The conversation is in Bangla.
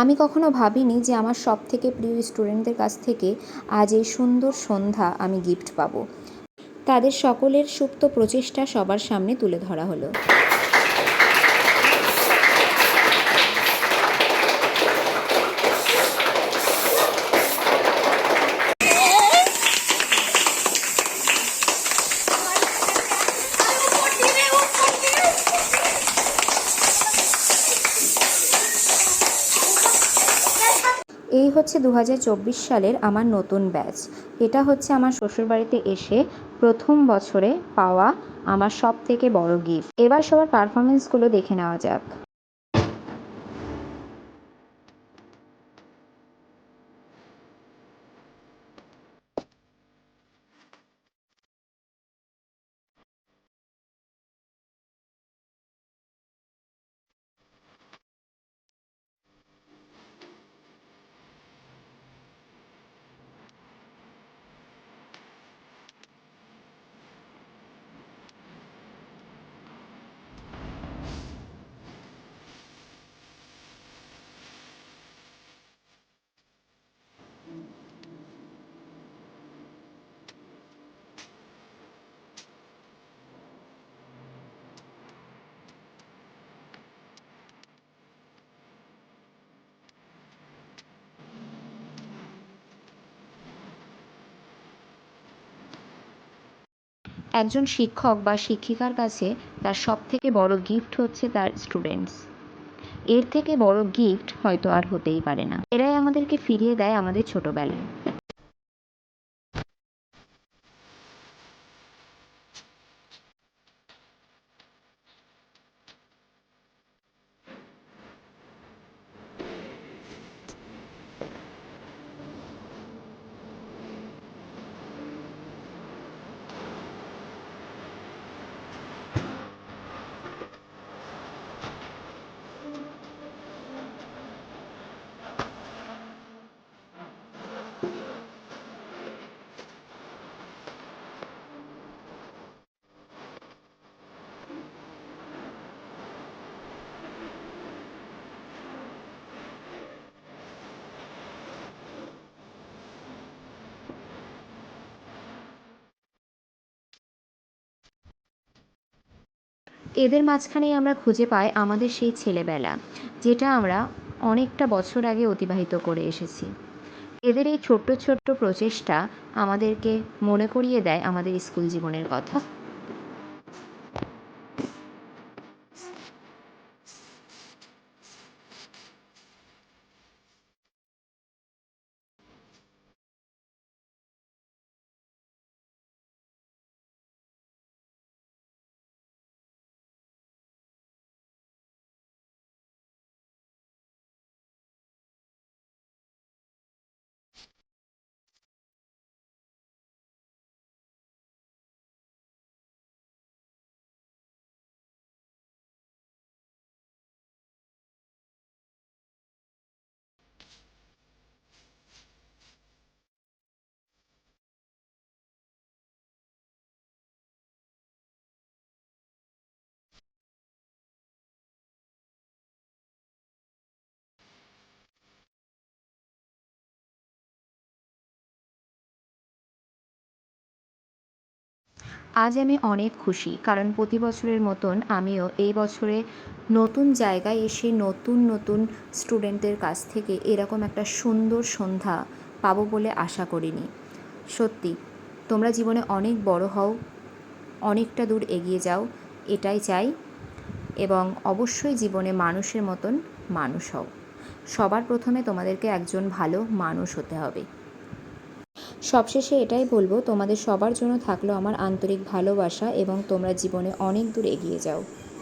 আমি কখনো ভাবিনি যে আমার সবথেকে প্রিয় স্টুডেন্টদের কাছ থেকে আজ এই সুন্দর সন্ধ্যা আমি গিফট পাবো। তাদের সকলের সুপ্ত প্রচেষ্টা সবার সামনে তুলে ধরা হলো। এই হচ্ছে 2024 সালের আমার নতুন ব্যাচ। এটা হচ্ছে আমার শ্বশুরবাড়িতে এসে প্রথম বছরে পাওয়া আমার সবথেকে বড় গিফট। এবার সবার পারফরমেন্সগুলো দেখে নেওয়া যাক। একজন শিক্ষক বা শিক্ষিকার কাছে তার সবথেকে বড় গিফট হচ্ছে তার স্টুডেন্টস। এর থেকে বড় গিফট হয়তো আর হতেই পারে না। এরাই আমাদেরকে ফিরিয়ে দেয় আমাদের ছোটবেলায়। এদের মাঝখানেই আমরা খুঁজে পাই আমাদের সেই ছেলেবেলা, যেটা আমরা অনেকটা বছর আগে অতিবাহিত করে এসেছি। এদের এই ছোট্ট ছোট্ট প্রচেষ্টা আমাদেরকে মনে করিয়ে দেয় আমাদের স্কুল জীবনের কথা। আজ আমি অনেক খুশি, কারণ প্রতি বছরের মতন আমিও এই বছরে নতুন জায়গায় এসে নতুন নতুন স্টুডেন্টদের কাছ থেকে এরকম একটা সুন্দর সন্ধ্যা পাবো বলে আশা করিনি। সত্যি, তোমরা জীবনে অনেক বড় হও, অনেকটা দূর এগিয়ে যাও, এটাই চাই। এবং অবশ্যই জীবনে মানুষের মতন মানুষ হও। সবার প্রথমে তোমাদেরকে একজন ভালো মানুষ হতে হবে। সবশেষে এটাই বলবো, তোমাদের সবার জন্য থাকলো আমার আন্তরিক ভালোবাসা এবং তোমরা জীবনে অনেক দূর এগিয়ে যাও।